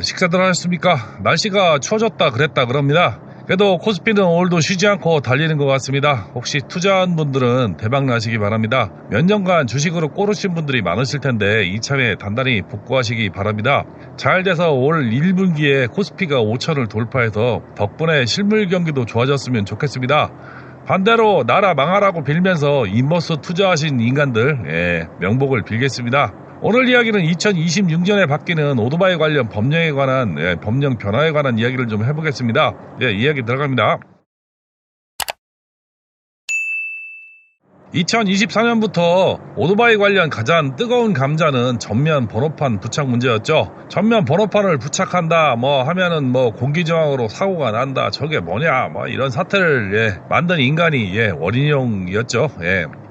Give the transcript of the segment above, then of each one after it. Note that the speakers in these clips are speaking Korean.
식사들 하셨습니까? 날씨가 추워졌다 그랬다 그럽니다. 그래도 코스피는 오늘도 쉬지 않고 달리는 것 같습니다. 혹시 투자한 분들은 대박 나시기 바랍니다. 몇 년간 주식으로 꼬르신 분들이 많으실 텐데 이참에 단단히 복구하시기 바랍니다. 잘 돼서 올 1분기에 코스피가 5천을 돌파해서 덕분에 실물 경기도 좋아졌으면 좋겠습니다. 반대로 나라 망하라고 빌면서 인버스 투자하신 인간들 명복을 빌겠습니다. 오늘 이야기는 2026년에 바뀌는 오토바이 관련 법령에 관한 법령 변화에 관한 이야기를 좀 해보겠습니다. 이야기 들어갑니다. 2024년부터 오토바이 관련 가장 뜨거운 감자는 전면 번호판 부착 문제였죠. 전면 번호판을 부착한다 하면은 공기저항으로 사고가 난다, 저게 뭐냐 이런 사태를 만든 인간이 원희룡이었죠.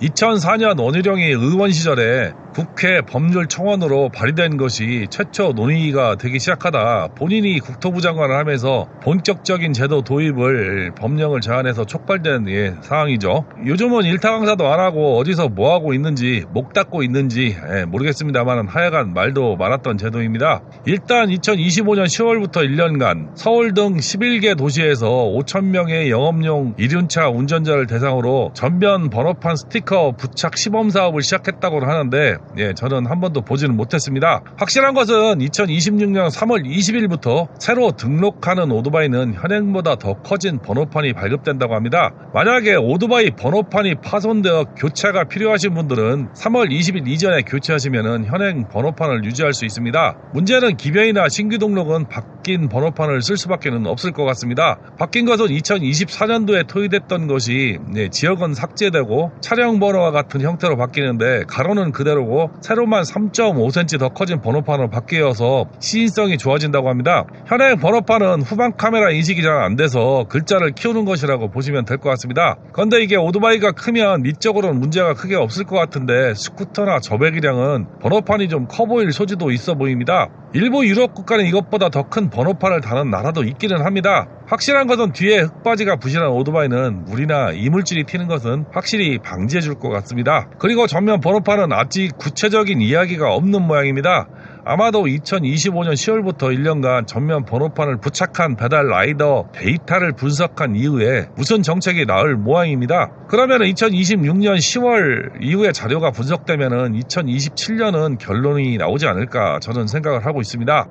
2004년 원희룡이 의원 시절에 국회 법률청원으로 발의된 것이 최초 논의가 되기 시작하다 본인이 국토부 장관을 하면서 본격적인 제도 도입을 법령을 제안해서 촉발된 상황이죠. 요즘은 일타 강사도 안 하고 어디서 뭐 하고 있는지, 목 닫고 있는지 모르겠습니다만 하여간 말도 많았던 제도입니다. 일단 2025년 10월부터 1년간 서울 등 11개 도시에서 5,000명의 영업용 이륜차 운전자를 대상으로 전면 번호판 스티커 부착 시범 사업을 시작했다고 하는데 저는 한 번도 보지는 못했습니다. 확실한 것은 2026년 3월 20일부터 새로 등록하는 오토바이는 현행보다 더 커진 번호판이 발급된다고 합니다. 만약에 오토바이 번호판이 파손되어 교체가 필요하신 분들은 3월 20일 이전에 교체하시면 현행 번호판을 유지할 수 있습니다. 문제는 기변이나 신규 등록은 바뀐 번호판을 쓸 수밖에 없을 것 같습니다. 바뀐 것은 2024년도에 토의됐던 것이 지역은 삭제되고 차량 번호와 같은 형태로 바뀌는데 가로는 그대로고 세로만 3.5cm 더 커진 번호판으로 바뀌어서 시인성이 좋아진다고 합니다. 현행 번호판은 후방 카메라 인식이 잘 안 돼서 글자를 키우는 것이라고 보시면 될 것 같습니다. 그런데 이게 오토바이가 크면 미적으로는 문제가 크게 없을 것 같은데 스쿠터나 저배기량은 번호판이 좀 커 보일 소지도 있어 보입니다. 일부 유럽 국가는 이것보다 더 큰 번호판을 다는 나라도 있기는 합니다. 확실한 것은 뒤에 흙바지가 부실한 오토바이는 물이나 이물질이 튀는 것은 확실히 방지해 줄 것 같습니다. 그리고 전면 번호판은 아직 구체적인 이야기가 없는 모양입니다. 아마도 2025년 10월부터 1년간 전면 번호판을 부착한 배달 라이더 데이터를 분석한 이후에 무슨 정책이 나올 모양입니다. 그러면 2026년 10월 이후에 자료가 분석되면 2027년은 결론이 나오지 않을까 저는 생각을 하고 있습니다.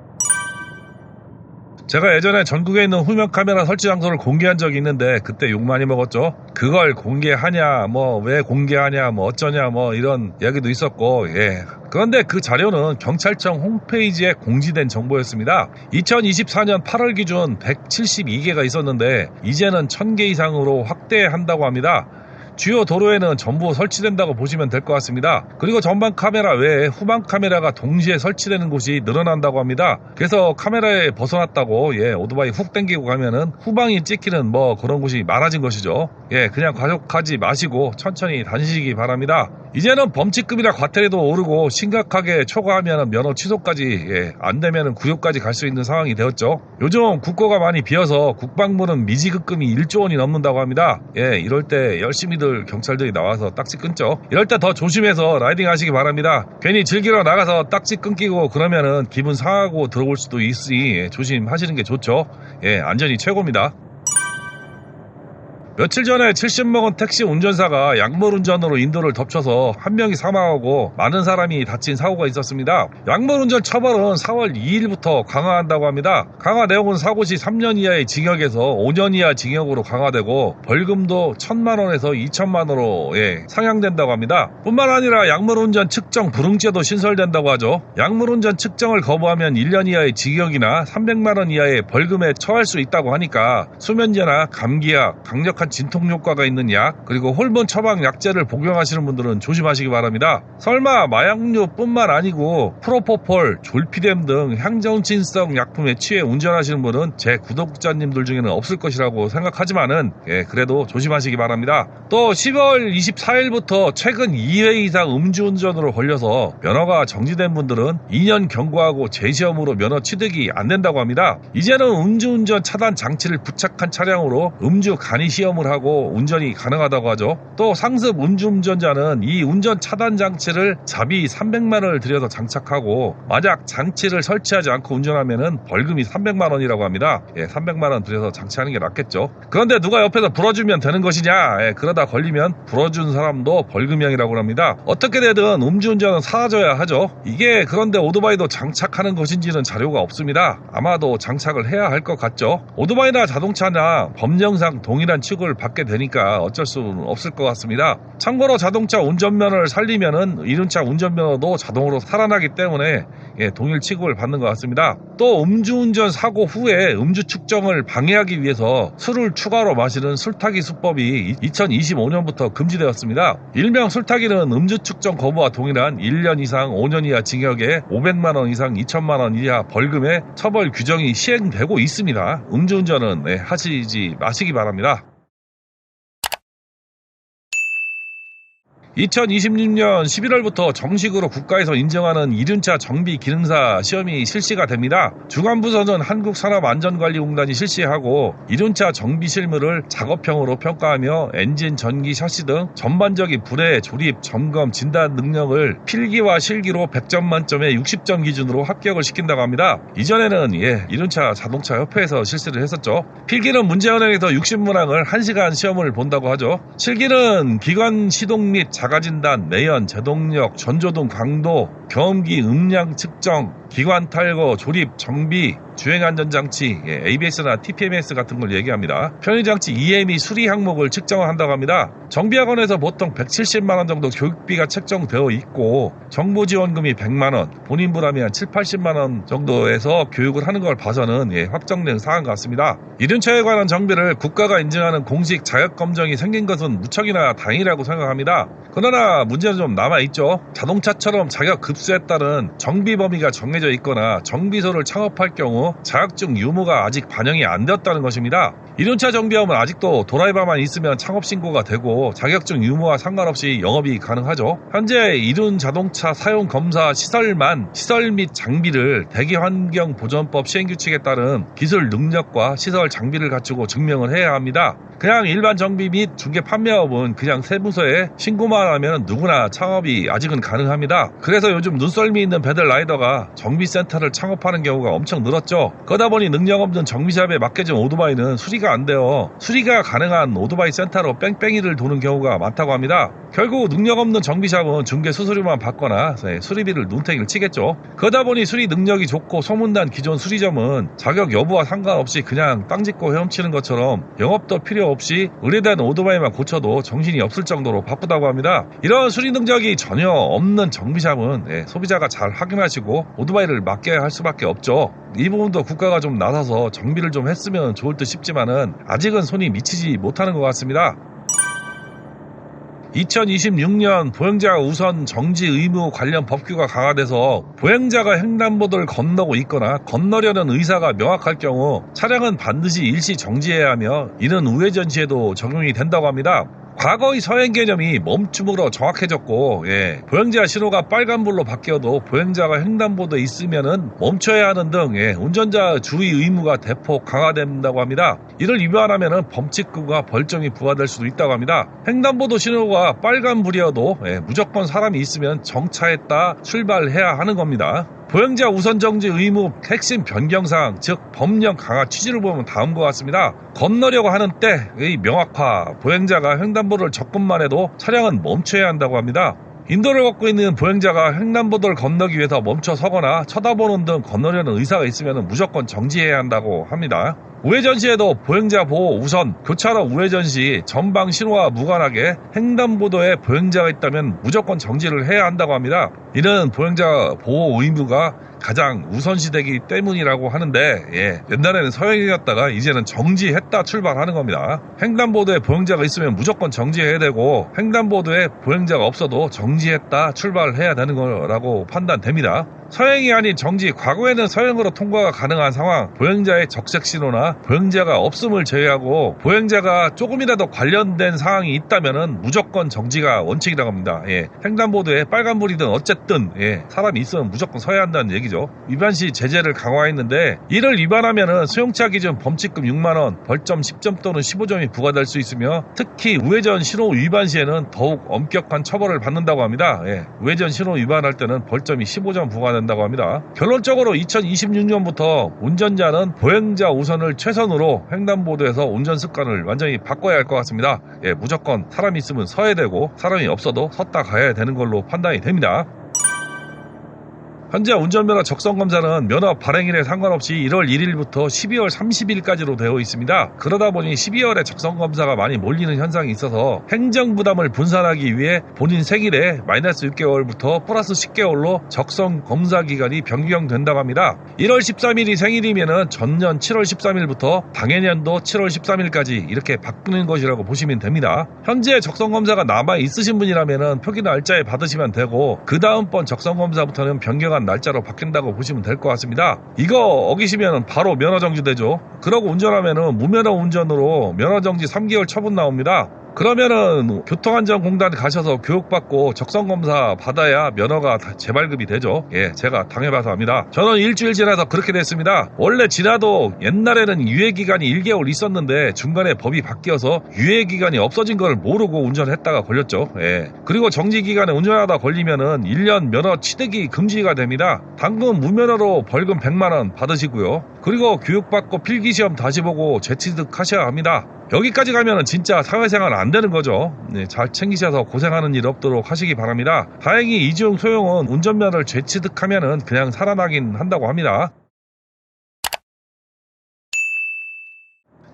제가 예전에 전국에 있는 후면 카메라 설치 장소를 공개한 적이 있는데 그때 욕 많이 먹었죠. 그걸 공개하냐, 왜 공개하냐, 어쩌냐, 이런 이야기도 있었고, 그런데 그 자료는 경찰청 홈페이지에 공지된 정보였습니다. 2024년 8월 기준 172개가 있었는데 이제는 1000개 이상으로 확대한다고 합니다. 주요 도로에는 전부 설치된다고 보시면 될 것 같습니다. 그리고 전방 카메라 외에 후방 카메라가 동시에 설치되는 곳이 늘어난다고 합니다. 그래서 카메라에 벗어났다고 오토바이 훅 당기고 가면은 후방이 찍히는 그런 곳이 많아진 것이죠. 그냥 과속하지 마시고 천천히 다니시기 바랍니다. 이제는 범칙금이나 과태료도 오르고 심각하게 초과하면 면허 취소까지 안 되면 구역까지 갈 수 있는 상황이 되었죠. 요즘 국고가 많이 비어서 국방부는 미지급금이 1조 원이 넘는다고 합니다. 이럴 때 열심히들 경찰들이 나와서 딱지 끊죠. 이럴 때 더 조심해서 라이딩 하시기 바랍니다. 괜히 즐기러 나가서 딱지 끊기고 그러면은 기분 상하고 들어올 수도 있으니 조심하시는 게 좋죠. 안전이 최고입니다. 며칠 전에 70 먹은 택시 운전사가 약물운전으로 인도를 덮쳐서 한 명이 사망하고 많은 사람이 다친 사고가 있었습니다. 약물운전 처벌은 4월 2일부터 강화한다고 합니다. 강화 내용은 사고 시 3년 이하의 징역에서 5년 이하 징역으로 강화되고 벌금도 1,000만원에서 2,000만원으로 상향된다고 합니다. 뿐만 아니라 약물운전 측정 불응죄도 신설된다고 하죠. 약물운전 측정을 거부하면 1년 이하의 징역이나 300만원 이하의 벌금에 처할 수 있다고 하니까 수면제나 감기약, 강력한 진통 효과가 있는 약, 그리고 호르몬 처방 약제를 복용하시는 분들은 조심하시기 바랍니다. 설마 마약류뿐만 아니고 프로포폴, 졸피뎀 등 향정신성 약품에 취해 운전하시는 분은 제 구독자님들 중에는 없을 것이라고 생각하지만은 그래도 조심하시기 바랍니다. 또 10월 24일부터 최근 2회 이상 음주운전으로 걸려서 면허가 정지된 분들은 2년 경고하고 재시험으로 면허 취득이 안 된다고 합니다. 이제는 음주운전 차단 장치를 부착한 차량으로 음주 간이 시험 점검을 하고 운전이 가능하다고 하죠. 또 상습 음주운전자는 이 운전 차단 장치를 자비 300만 원을 들여서 장착하고 만약 장치를 설치하지 않고 운전하면은 벌금이 300만 원이라고 합니다. 300만 원 들여서 장치하는 게 낫겠죠. 그런데 누가 옆에서 불어주면 되는 것이냐? 그러다 걸리면 불어준 사람도 벌금형이라고 합니다. 어떻게 되든 음주운전은 사라져야 하죠. 이게 그런데 오토바이도 장착하는 것인지는 자료가 없습니다. 아마도 장착을 해야 할 것 같죠. 오토바이나 자동차나 법령상 동일한 취급을 받게 되니까 어쩔 수는 없을 것 같습니다. 참고로 자동차 운전면허를 살리면은 이륜차 운전면허도 자동으로 살아나기 때문에 동일 취급을 받는 것 같습니다. 또 음주운전 사고 후에 음주 측정을 방해하기 위해서 술을 추가로 마시는 술타기 수법이 2025년부터 금지되었습니다. 일명 술타기는 음주 측정 거부와 동일한 1년 이상 5년 이하 징역에 500만 원 이상 2천만 원 이하 벌금의 처벌 규정이 시행되고 있습니다. 음주운전은 하시지 마시기 바랍니다. 2026년 11월부터 정식으로 국가에서 인정하는 이륜차 정비 기능사 시험이 실시가 됩니다. 주관부서는 한국산업안전관리공단이 실시하고 이륜차 정비 실무를 작업형으로 평가하며 엔진, 전기, 샤시 등 전반적인 불의 조립, 점검, 진단 능력을 필기와 실기로 100점 만점에 60점 기준으로 합격을 시킨다고 합니다. 이전에는 이륜차 자동차 협회에서 실시를 했었죠. 필기는 문제은행에서 60문항을 1시간 시험을 본다고 하죠. 실기는 기관 시동 및 자가진단, 내연, 제동력, 전조등 강도, 경험기, 음량 측정, 기관 탈거, 조립, 정비, 주행안전장치, ABS나 TPMS 같은 걸 얘기합니다. 편의장치 EMI 수리 항목을 측정을 한다고 합니다. 정비학원에서 보통 170만원 정도 교육비가 책정되어 있고 정보지원금이 100만원, 본인 부담이 한 7, 80만원 정도에서 교육을 하는 걸 봐서는 확정된 사항 같습니다. 이륜차에 관한 정비를 국가가 인증하는 공식 자격검정이 생긴 것은 무척이나 다행이라고 생각합니다. 그러나 문제는 좀 남아있죠. 자동차처럼 자격 급수에 따른 정비 범위가 정해져 있거나 정비소를 창업할 경우 자격증 유무가 아직 반영이 안 되었다는 것입니다. 이륜차 정비하면 아직도 드라이버만 있으면 창업신고가 되고 자격증 유무와 상관없이 영업이 가능하죠. 현재 이륜 자동차 사용 검사 시설 및 장비를 대기환경보전법 시행규칙에 따른 기술 능력과 시설 장비를 갖추고 증명을 해야 합니다. 그냥 일반 정비 및 중개 판매업은 그냥 세무서에 신고만 하면 누구나 창업이 아직은 가능합니다. 그래서 요즘 눈썰미 있는 배들라이더가 정비센터를 창업하는 경우가 엄청 늘었죠. 그러다 보니 능력 없는 정비샵에 맡겨진 오토바이는 수리가 안 돼요. 수리가 가능한 오토바이 센터로 뺑뺑이를 도는 경우가 많다고 합니다. 결국 능력 없는 정비샵은 중개 수수료만 받거나 수리비를 눈탱이를 치겠죠. 그러다 보니 수리 능력이 좋고 소문난 기존 수리점은 자격 여부와 상관없이 그냥 땅 짚고 헤엄치는 것처럼 영업도 필요 없이 의뢰된 오토바이만 고쳐도 정신이 없을 정도로 바쁘다고 합니다. 이런 수리 능력이 전혀 없는 정비샵은 소비자가 잘 확인하시고 오토바이를 맡겨야 할 수밖에 없죠. 이 부분도 국가가 좀 나서서 정비를 좀 했으면 좋을 듯 싶지만은 아직은 손이 미치지 못하는 것 같습니다. 2026년 보행자 우선 정지 의무 관련 법규가 강화돼서 보행자가 횡단보도를 건너고 있거나 건너려는 의사가 명확할 경우 차량은 반드시 일시 정지해야 하며 이는 우회전 시에도 적용이 된다고 합니다. 과거의 서행 개념이 멈춤으로 정확해졌고 보행자 신호가 빨간불로 바뀌어도 보행자가 횡단보도에 있으면은 멈춰야 하는 등 운전자 주의 의무가 대폭 강화된다고 합니다. 이를 위반하면은 범칙금과 벌점이 부과될 수도 있다고 합니다. 횡단보도 신호가 빨간불이어도 무조건 사람이 있으면 정차했다 출발해야 하는 겁니다. 보행자 우선정지 의무 핵심 변경사항, 즉 법령 강화 취지를 보면 다음과 같습니다. 건너려고 하는 때의 명확화, 보행자가 횡단보도를 접근만 해도 차량은 멈춰야 한다고 합니다. 인도를 걷고 있는 보행자가 횡단보도를 건너기 위해서 멈춰 서거나 쳐다보는 등 건너려는 의사가 있으면 무조건 정지해야 한다고 합니다. 우회전 시에도 보행자 보호 우선, 교차로 우회전 시 전방 신호와 무관하게 횡단보도에 보행자가 있다면 무조건 정지를 해야 한다고 합니다. 이는 보행자 보호 의무가 가장 우선시되기 때문이라고 하는데 옛날에는 서행이었다가 이제는 정지했다 출발하는 겁니다. 횡단보도에 보행자가 있으면 무조건 정지해야 되고 횡단보도에 보행자가 없어도 정지했다 출발해야 되는 거라고 판단됩니다. 서행이 아닌 정지, 과거에는 서행으로 통과가 가능한 상황, 보행자의 적색 신호나 보행자가 없음을 제외하고 보행자가 조금이라도 관련된 상황이 있다면은 무조건 정지가 원칙이라고 합니다. 예. 횡단보도에 빨간불이든 어쨌든 사람이 있으면 무조건 서야 한다는 얘기죠. 위반 시 제재를 강화했는데 이를 위반하면은 수용차 기준 범칙금 6만원, 벌점 10점 또는 15점이 부과될 수 있으며 특히 우회전 신호 위반 시에는 더욱 엄격한 처벌을 받는다고 합니다. 우회전 신호 위반할 때는 벌점이 15점 부과된다고 합니다. 결론적으로 2026년부터 운전자는 보행자 우선을 최선으로 횡단보도에서 운전 습관을 완전히 바꿔야 할 것 같습니다. 무조건 사람이 있으면 서야 되고 사람이 없어도 섰다 가야 되는 걸로 판단이 됩니다. 현재 운전면허 적성검사는 면허 발행일에 상관없이 1월 1일부터 12월 30일까지로 되어 있습니다. 그러다 보니 12월에 적성검사가 많이 몰리는 현상이 있어서 행정부담을 분산하기 위해 본인 생일에 마이너스 6개월부터 플러스 10개월로 적성검사 기간이 변경된다고 합니다. 1월 13일이 생일이면 전년 7월 13일부터 당해년도 7월 13일까지 이렇게 바꾸는 것이라고 보시면 됩니다. 현재 적성검사가 남아 있으신 분이라면 표기나 날짜에 받으시면 되고 그 다음번 적성검사부터는 변경한 날짜로 바뀐다고 보시면 될 것 같습니다. 이거 어기시면 바로 면허정지 되죠. 그러고 운전하면 무면허 운전으로 면허정지 3개월 처분 나옵니다. 그러면은 교통안전공단 가셔서 교육받고 적성검사 받아야 면허가 재발급이 되죠. 제가 당해봐서 합니다. 저는 일주일 지나서 그렇게 됐습니다. 원래 지나도 옛날에는 유예기간이 1개월 있었는데 중간에 법이 바뀌어서 유예기간이 없어진 걸 모르고 운전했다가 걸렸죠. 그리고 정지기간에 운전하다 걸리면은 1년 면허 취득이 금지가 됩니다. 당근 무면허로 벌금 100만원 받으시고요. 그리고 교육받고 필기시험 다시 보고 재취득하셔야 합니다. 여기까지 가면은 진짜 사회생활 안 되는 거죠. 잘 챙기셔서 고생하는 일 없도록 하시기 바랍니다. 다행히 이중 소형은 운전면허를 재취득하면은 그냥 살아나긴 한다고 합니다.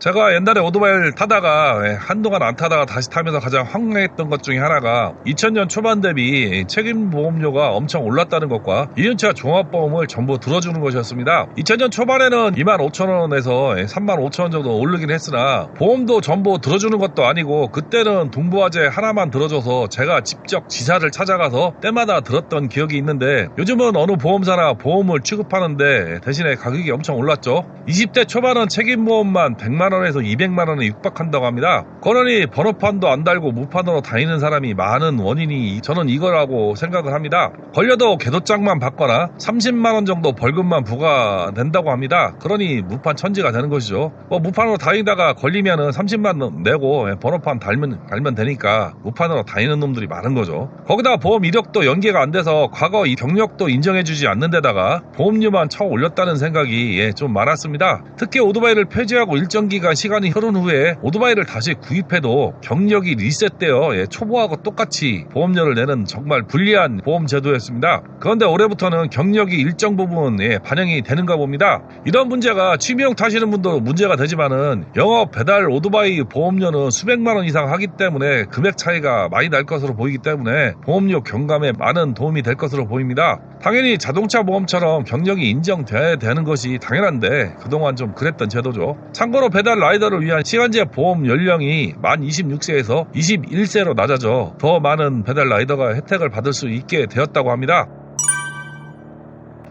제가 옛날에 오토바이를 타다가 한동안 안 타다가 다시 타면서 가장 황당했던 것 중에 하나가 2000년 초반 대비 책임보험료가 엄청 올랐다는 것과 이륜차 종합보험을 전부 들어주는 것이었습니다. 2000년 초반에는 25,000원에서 35,000원 정도 오르긴 했으나 보험도 전부 들어주는 것도 아니고 그때는 동부화재 하나만 들어줘서 제가 직접 지사를 찾아가서 때마다 들었던 기억이 있는데 요즘은 어느 보험사나 보험을 취급하는데 대신에 가격이 엄청 올랐죠. 20대 초반은 책임보험만 100만원에서 200만원에 육박한다고 합니다. 그러니 번호판도 안 달고 무판으로 다니는 사람이 많은 원인이 저는 이거라고 생각을 합니다. 걸려도 궤도장만 받거나 30만원 정도 벌금만 부과된다고 합니다. 그러니 무판 천지가 되는 것이죠. 무판으로 다니다가 걸리면은 30만원 내고 번호판 달면 되니까 무판으로 다니는 놈들이 많은 거죠. 거기다 보험 이력도 연계가 안 돼서 과거 경력도 인정해주지 않는 데다가 보험료만 쳐 올렸다는 생각이 좀 많았습니다. 특히 오토바이를 폐지하고 일정 기간 시간이 흐른 후에 오토바이를 다시 구입해도 경력이 리셋되어 초보하고 똑같이 보험료를 내는 정말 불리한 보험 제도였습니다. 그런데 올해부터는 경력이 일정 부분 반영이 되는가 봅니다. 이런 문제가 취미용 타시는 분도 문제가 되지만은 영업 배달 오토바이 보험료는 수백만 원 이상 하기 때문에 금액 차이가 많이 날 것으로 보이기 때문에 보험료 경감에 많은 도움이 될 것으로 보입니다. 당연히 자동차 보험처럼 경력이 인정돼야 되는 것이 당연한데 그동안 좀 그랬던 제도죠. 참고로 배달 라이더를 위한 시간제 보험 연령이 만 26세에서 21세로 낮아져 더 많은 배달 라이더가 혜택을 받을 수 있게 되었다고 합니다.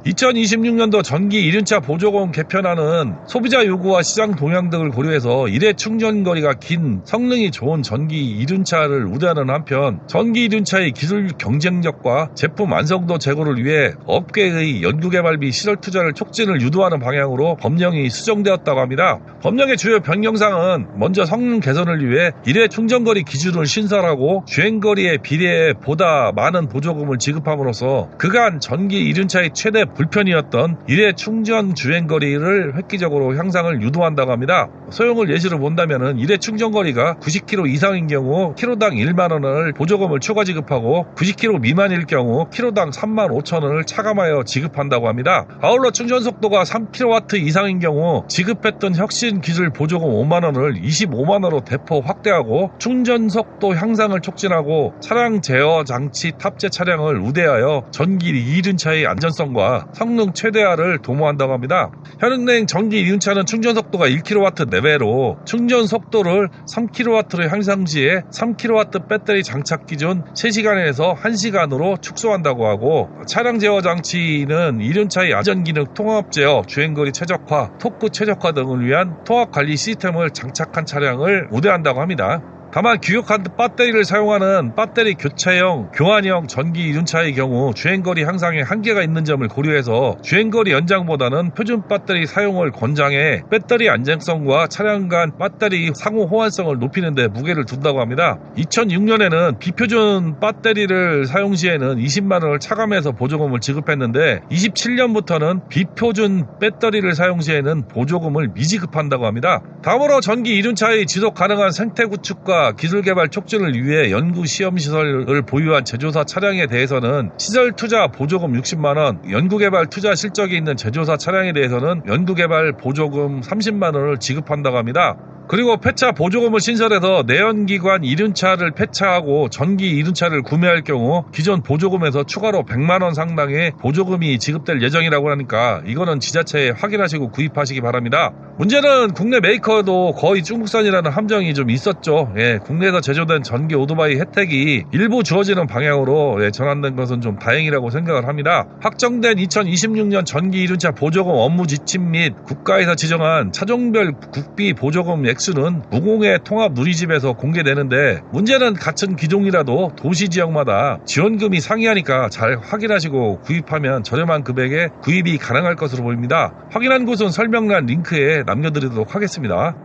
2026년도 전기 이륜차 보조금 개편안은 소비자 요구와 시장 동향 등을 고려해서 일회 충전거리가 긴 성능이 좋은 전기 이륜차를 우대하는 한편 전기 이륜차의 기술 경쟁력과 제품 완성도 제고를 위해 업계의 연구개발비 실효 투자를 촉진을 유도하는 방향으로 법령이 수정되었다고 합니다. 법령의 주요 변경사항은 먼저 성능 개선을 위해 일회 충전거리 기준을 신설하고 주행거리에 비례해 보다 많은 보조금을 지급함으로써 그간 전기 이륜차의 최대 불편이었던 일회 충전 주행거리를 획기적으로 향상을 유도한다고 합니다. 소형을 예시로 본다면 일회 충전거리가 90km 이상인 경우 키로당 1만원을 보조금을 추가 지급하고 90km 미만일 경우 키로당 35,000원을 차감하여 지급한다고 합니다. 아울러 충전 속도가 3kW 이상인 경우 지급했던 혁신 기술 보조금 5만원을 25만원으로 대폭 확대하고 충전 속도 향상을 촉진하고 차량 제어 장치 탑재 차량을 우대하여 전기 이륜차의 안전성과 아니라 성능 최대화를 도모한다고 합니다. 현행 전기 이륜차는 충전 속도가 1kW 내외로 충전 속도를 3kW로 향상 시에 3kW 배터리 장착 기준 3시간에서 1시간으로 축소한다고 하고, 차량 제어 장치는 이륜차의 안전기능 통합 제어, 주행거리 최적화, 토크 최적화 등을 위한 통합 관리 시스템을 장착한 차량을 우대한다고 합니다. 다만 규격한 배터리를 사용하는 배터리 교체형, 교환형 전기 이륜차의 경우 주행거리 향상에 한계가 있는 점을 고려해서 주행거리 연장보다는 표준 배터리 사용을 권장해 배터리 안정성과 차량 간 배터리 상호 호환성을 높이는 데 무게를 둔다고 합니다. 2006년에는 비표준 배터리를 사용 시에는 20만 원을 차감해서 보조금을 지급했는데 27년부터는 비표준 배터리를 사용 시에는 보조금을 미지급한다고 합니다. 다음으로 전기 이륜차의 지속 가능한 생태 구축과 기술 개발 촉진을 위해 연구 시험 시설을 보유한 제조사 차량에 대해서는 시설 투자 보조금 60만 원, 연구 개발 투자 실적이 있는 제조사 차량에 대해서는 연구 개발 보조금 30만 원을 지급한다고 합니다. 그리고 폐차 보조금을 신설해서 내연기관 이륜차를 폐차하고 전기 이륜차를 구매할 경우 기존 보조금에서 추가로 100만 원 상당의 보조금이 지급될 예정이라고 하니까 이거는 지자체에 확인하시고 구입하시기 바랍니다. 문제는 국내 메이커도 거의 중국산이라는 함정이 좀 있었죠. 국내에서 제조된 전기 오토바이 혜택이 일부 주어지는 방향으로 전환된 것은 좀 다행이라고 생각을 합니다. 확정된 2026년 전기 이륜차 보조금 업무 지침 및 국가에서 지정한 차종별 국비 보조금 액수는 무공해 통합 누리집에서 공개되는데, 문제는 같은 기종이라도 도시 지역마다 지원금이 상이하니까 잘 확인하시고 구입하면 저렴한 금액에 구입이 가능할 것으로 보입니다. 확인한 곳은 설명란 링크에 남겨드리도록 하겠습니다.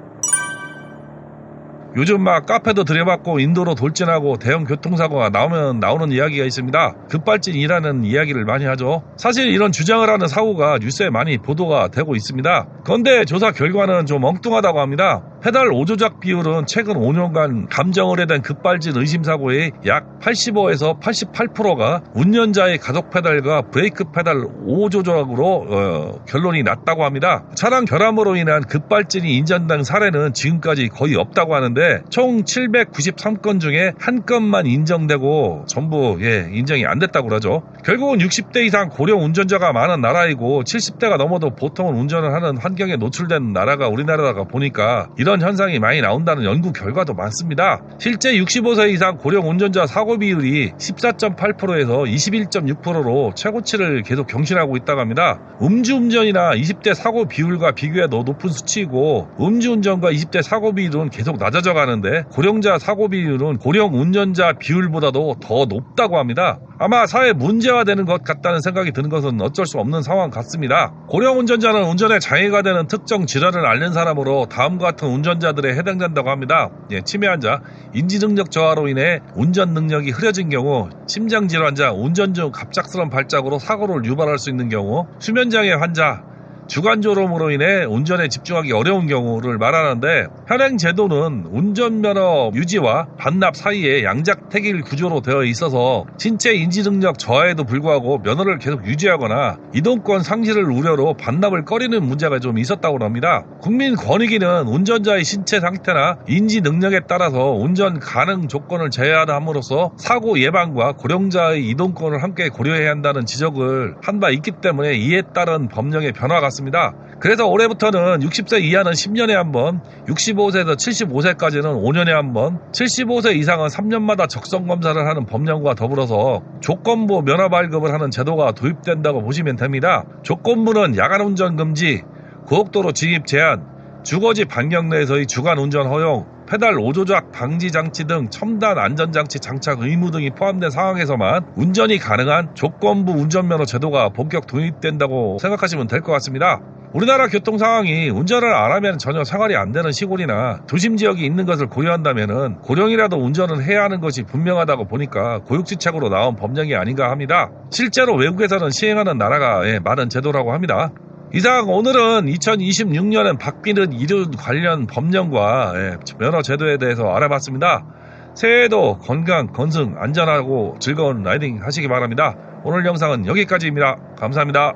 요즘 막 카페도 들여받고 인도로 돌진하고 대형 교통사고가 나오는 이야기가 있습니다. 급발진이라는 이야기를 많이 하죠. 사실 이런 주장을 하는 사고가 뉴스에 많이 보도가 되고 있습니다. 그런데 조사 결과는 좀 엉뚱하다고 합니다. 페달 오조작 비율은 최근 5년간 감정 의뢰된 급발진 의심사고의 약 85에서 88%가 운전자의 가속 페달과 브레이크 페달 오조작으로 결론이 났다고 합니다. 차량 결함으로 인한 급발진이 인정된 사례는 지금까지 거의 없다고 하는데, 총 793건 중에 한 건만 인정되고 전부 인정이 안 됐다고 그러죠. 결국은 60대 이상 고령 운전자가 많은 나라이고 70대가 넘어도 보통은 운전을 하는 환경에 노출된 나라가 우리나라다 보니까 이런 현상이 많이 나온다는 연구 결과도 많습니다. 실제 65세 이상 고령 운전자 사고 비율이 14.8%에서 21.6%로 최고치를 계속 경신하고 있다고 합니다. 음주운전이나 20대 사고 비율과 비교해도 높은 수치이고, 음주운전과 20대 사고 비율은 계속 낮아져 가는데 고령자 사고 비율은 고령 운전자 비율보다도 더 높다고 합니다. 아마 사회 문제화되는 것 같다는 생각이 드는 것은 어쩔 수 없는 상황 같습니다. 고령 운전자는 운전에 장애가 되는 특정 질환을 앓는 사람으로 다음과 같은 운전자들에 해당된다고 합니다. 치매 환자, 인지능력 저하로 인해 운전 능력이 흐려진 경우, 심장질환자, 운전 중 갑작스러운 발작으로 사고를 유발할 수 있는 경우, 수면장애 환자, 주간졸음으로 인해 운전에 집중하기 어려운 경우를 말하는데, 현행 제도는 운전면허 유지와 반납 사이에 양자택일 구조로 되어 있어서 신체 인지능력 저하에도 불구하고 면허를 계속 유지하거나 이동권 상실을 우려로 반납을 꺼리는 문제가 좀 있었다고 합니다. 국민권익위는 운전자의 신체 상태나 인지 능력에 따라서 운전 가능 조건을 제한함으로써 사고 예방과 고령자의 이동권을 함께 고려해야 한다는 지적을 한 바 있기 때문에 이에 따른 법령의 변화가 있습니다. 그래서 올해부터는 60세 이하는 10년에 한 번, 65세에서 75세까지는 5년에 한 번, 75세 이상은 3년마다 적성검사를 하는 법령과 더불어서 조건부 면허 발급을 하는 제도가 도입된다고 보시면 됩니다. 조건부는 야간운전 금지, 고속도로 진입 제한, 주거지 반경 내에서의 주간운전 허용, 페달 오조작 방지 장치 등 첨단 안전장치 장착 의무 등이 포함된 상황에서만 운전이 가능한 조건부 운전면허 제도가 본격 도입된다고 생각하시면 될 것 같습니다. 우리나라 교통 상황이 운전을 안 하면 전혀 생활이 안 되는 시골이나 도심 지역이 있는 것을 고려한다면 고령이라도 운전을 해야 하는 것이 분명하다고 보니까 고육지책으로 나온 법령이 아닌가 합니다. 실제로 외국에서는 시행하는 나라가 많은 제도라고 합니다. 이상 오늘은 2026년엔 바뀌는 이륜 관련 법령과 면허 제도에 대해서 알아봤습니다. 새해에도 건강, 건승, 안전하고 즐거운 라이딩 하시기 바랍니다. 오늘 영상은 여기까지입니다. 감사합니다.